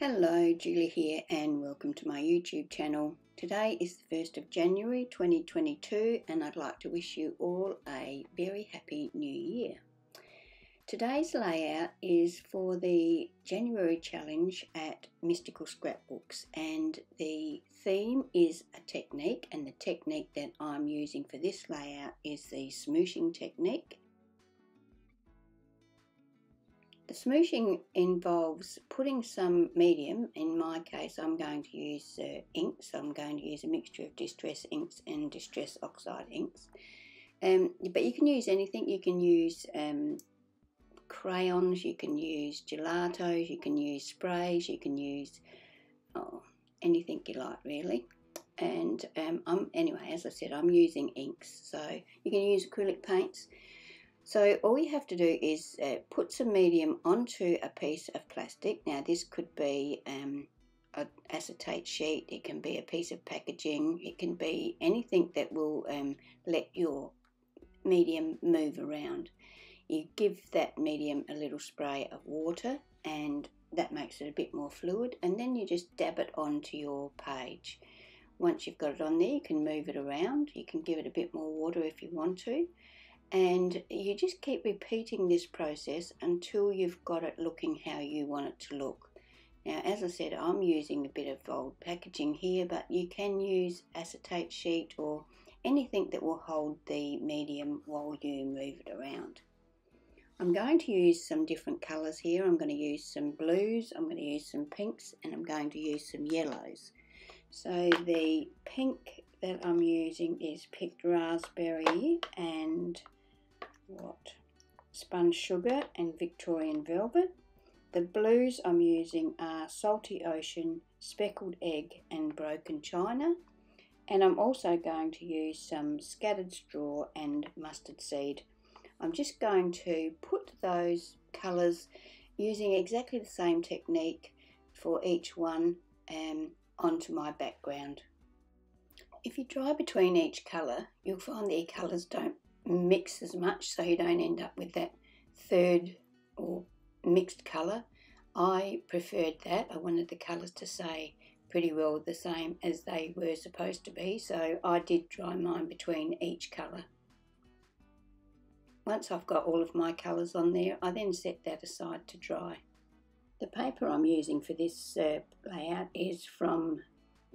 Hello, Julie here and welcome to my YouTube channel. Today is the 1st of January 2022 and I'd like to wish you all a very happy new year. Today's layout is for the January challenge at Mystical Scrapbooks and the theme is a technique, and the technique that I'm using for this layout is the smooshing technique. The smooshing involves putting some medium. In my case I'm going to use inks. I'm going to use a mixture of distress inks and distress oxide inks. But you can use anything. You can use crayons, you can use gelatos, you can use sprays, you can use anything you like really. And anyway, as I said, I'm using inks, so you can use acrylic paints. So all you have to do is put some medium onto a piece of plastic. Now this could be an acetate sheet, it can be a piece of packaging, it can be anything that will let your medium move around. You give that medium a little spray of water and that makes it a bit more fluid, and then you just dab it onto your page. Once you've got it on there, you can move it around, you can give it a bit more water if you want to. And you just keep repeating this process until you've got it looking how you want it to look. Now, as I said, I'm using a bit of old packaging here, but you can use acetate sheet or anything that will hold the medium while you move it around. I'm going to use some different colours here. I'm going to use some blues, I'm going to use some pinks, and I'm going to use some yellows. So the pink that I'm using is picked raspberry and Spun sugar and Victorian velvet. The blues I'm using are salty ocean, speckled egg and broken china. And I'm also going to use some scattered straw and mustard seed. I'm just going to put those colours using exactly the same technique for each one onto my background. If you dry between each colour, you'll find the colours don't mix as much, so you don't end up with that third or mixed colour. I preferred that. I wanted the colours to stay pretty well the same as they were supposed to be, so I did dry mine between each colour. Once I've got all of my colours on there, I then set that aside to dry. The paper I'm using for this layout is from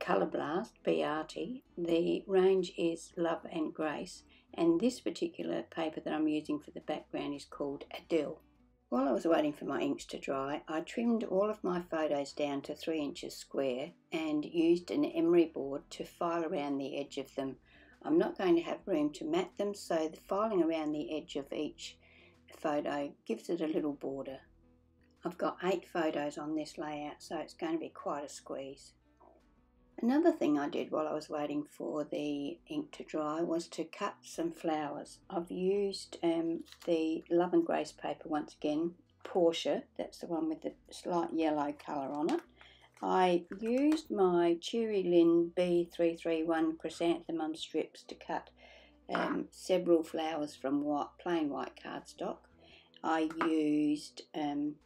Colour Blast by Arty. The range is Love and Grace, and this particular paper that I'm using for the background is called Adele. While I was waiting for my inks to dry, I trimmed all of my photos down to 3 inches square and used an emery board to file around the edge of them. I'm not going to have room to mat them, so the filing around the edge of each photo gives it a little border. I've got 8 photos on this layout, so it's going to be quite a squeeze. Another thing I did while I was waiting for the ink to dry was to cut some flowers. I've used the Love and Grace paper once again, Portia, that's the one with the slight yellow colour on it. I used my Cherry Lynn B331 chrysanthemum strips to cut several flowers from plain white cardstock. I used, I'm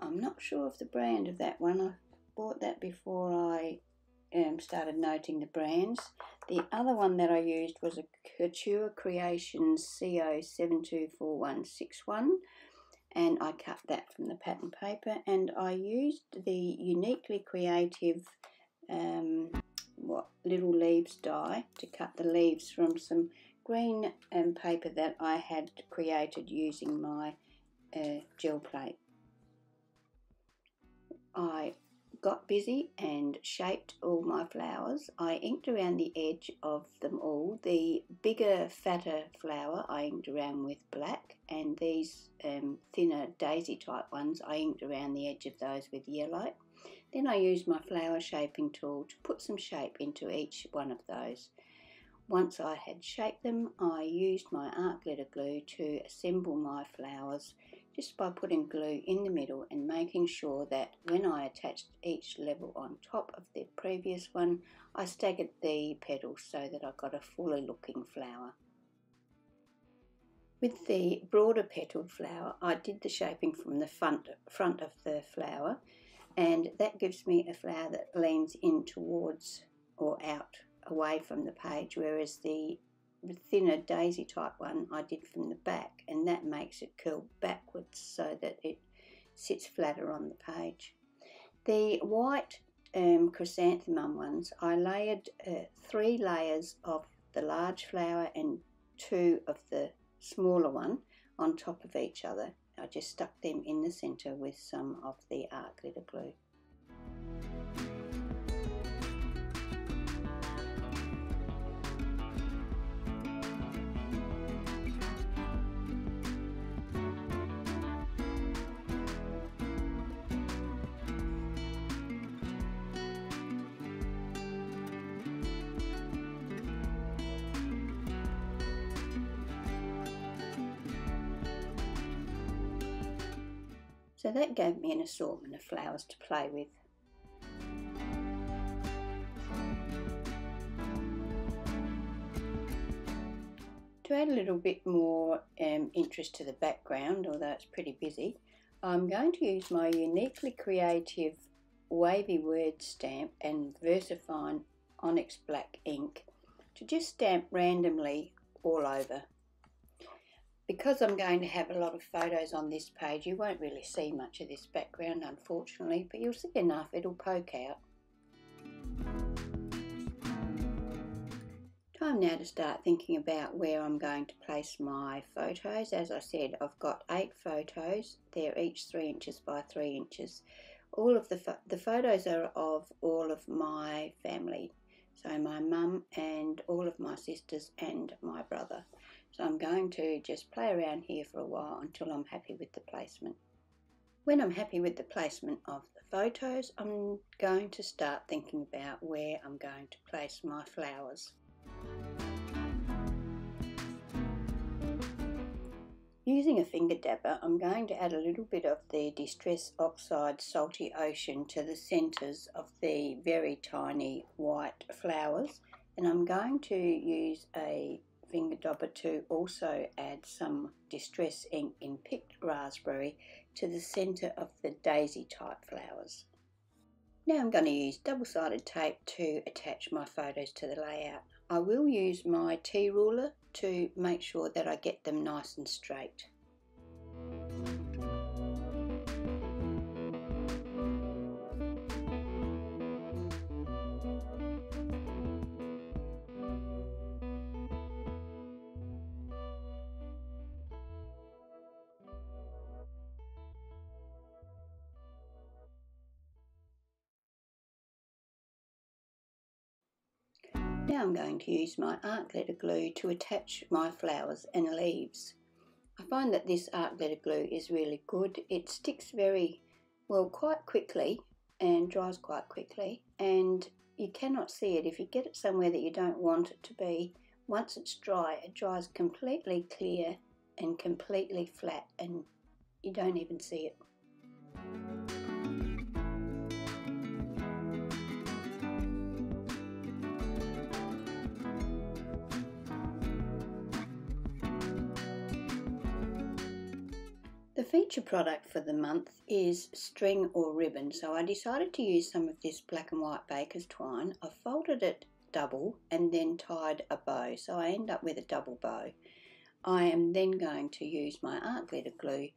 not sure of the brand of that one, I bought that before I started noting the brands. The other one that I used was a Couture Creations CO724161, and I cut that from the pattern paper, and I used the Uniquely Creative Little Leaves die to cut the leaves from some green paper that I had created using my gel plate. I got busy and shaped all my flowers. I inked around the edge of them all. The bigger, fatter flower I inked around with black, and these thinner daisy type ones I inked around the edge of those with yellow. Then I used my flower shaping tool to put some shape into each one of those. Once I had shaped them, I used my art glitter glue to assemble my flowers just by putting glue in the middle and making sure that when I attached each level on top of the previous one, I staggered the petals so that I got a fuller looking flower. With the broader petaled flower, I did the shaping from the front of the flower and that gives me a flower that leans in towards or out away from the page, whereas the thinner daisy type one I did from the back, and that makes it curl backwards so that it sits flatter on the page. The white chrysanthemum ones, I layered 3 layers of the large flower and 2 of the smaller one on top of each other. I just stuck them in the centre with some of the art glitter glue. So that gave me an assortment of flowers to play with. To add a little bit more interest to the background, although it's pretty busy, I'm going to use my uniquely creative Wavy word stamp and Versafine Onyx black ink to just stamp randomly all over. Because I'm going to have a lot of photos on this page, you won't really see much of this background, unfortunately, but you'll see enough, it'll poke out. Time now to start thinking about where I'm going to place my photos. As I said, I've got 8 photos. They're each 3 inches by 3 inches. All of the photos are of all of my family, so my mum and all of my sisters and my brother. So I'm going to just play around here for a while until I'm happy with the placement. When I'm happy with the placement of the photos, I'm going to start thinking about where I'm going to place my flowers. Using a finger dabber, I'm going to add a little bit of the Distress Oxide Salty Ocean to the centres of the very tiny white flowers, and I'm going to use a finger dabber to also add some Distress ink in Picked Raspberry to the centre of the daisy type flowers. Now I'm going to use double-sided tape to attach my photos to the layout. I will use my T-ruler to make sure that I get them nice and straight. Now I'm going to use my art glitter glue to attach my flowers and leaves. I find that this art glitter glue is really good. It sticks very well quite quickly and dries quite quickly, and you cannot see it if you get it somewhere that you don't want it to be. Once it's dry, it dries completely clear and completely flat, and you don't even see it. The feature product for the month is string or ribbon, so I decided to use some of this black and white baker's twine. I folded it double and then tied a bow, so I end up with a double bow. I am then going to use my art glitter glue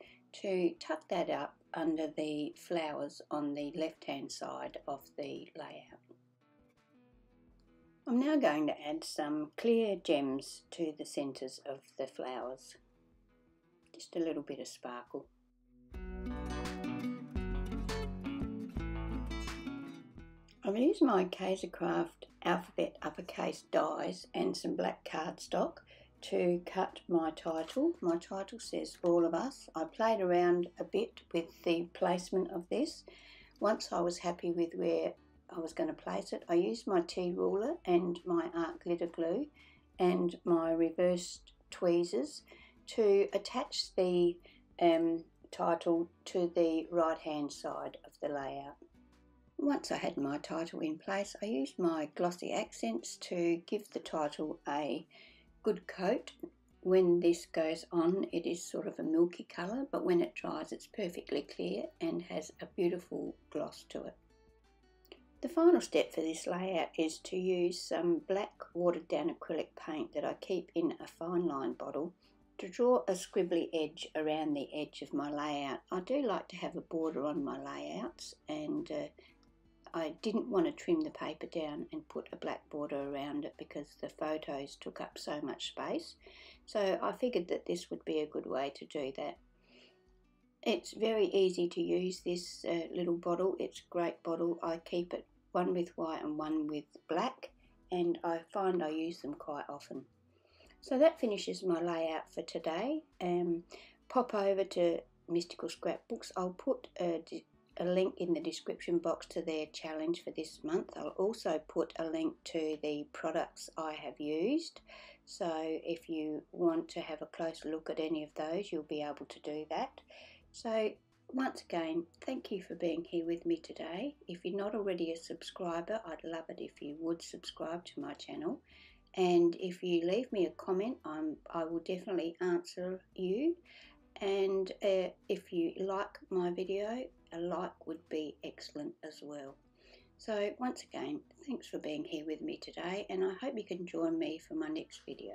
to tuck that up under the flowers on the left hand side of the layout. I'm now going to add some clear gems to the centres of the flowers. Just a little bit of sparkle. I've used my Kaisercraft alphabet uppercase dies and some black cardstock to cut my title. My title says All of Us. I played around a bit with the placement of this. Once I was happy with where I was going to place it, I used my T-ruler and my art glitter glue and my reversed tweezers to attach the title to the right hand side of the layout. Once I had my title in place, I used my glossy accents to give the title a good coat when this goes on, it is sort of a milky colour, but when it dries, it's perfectly clear and has a beautiful gloss to it. The final step for this layout is to use some black watered down acrylic paint that I keep in a fine line bottle to draw a scribbly edge around the edge of my layout. I do like to have a border on my layouts, and I didn't want to trim the paper down and put a black border around it because the photos took up so much space. So I figured that this would be a good way to do that. It's very easy to use this little bottle. It's a great bottle. I keep it one with white and one with black, and I find I use them quite often. So that finishes my layout for today. Pop over to Mystical Scrapbooks. I'll put a link in the description box to their challenge for this month. I'll also put a link to the products I have used, so if you want to have a closer look at any of those, you'll be able to do that. So once again, thank you for being here with me today. If you're not already a subscriber, I'd love it if you would subscribe to my channel, and if you leave me a comment, I will definitely answer you. And if you like my video, a like would be excellent as well. So once again, thanks for being here with me today, and I hope you can join me for my next video.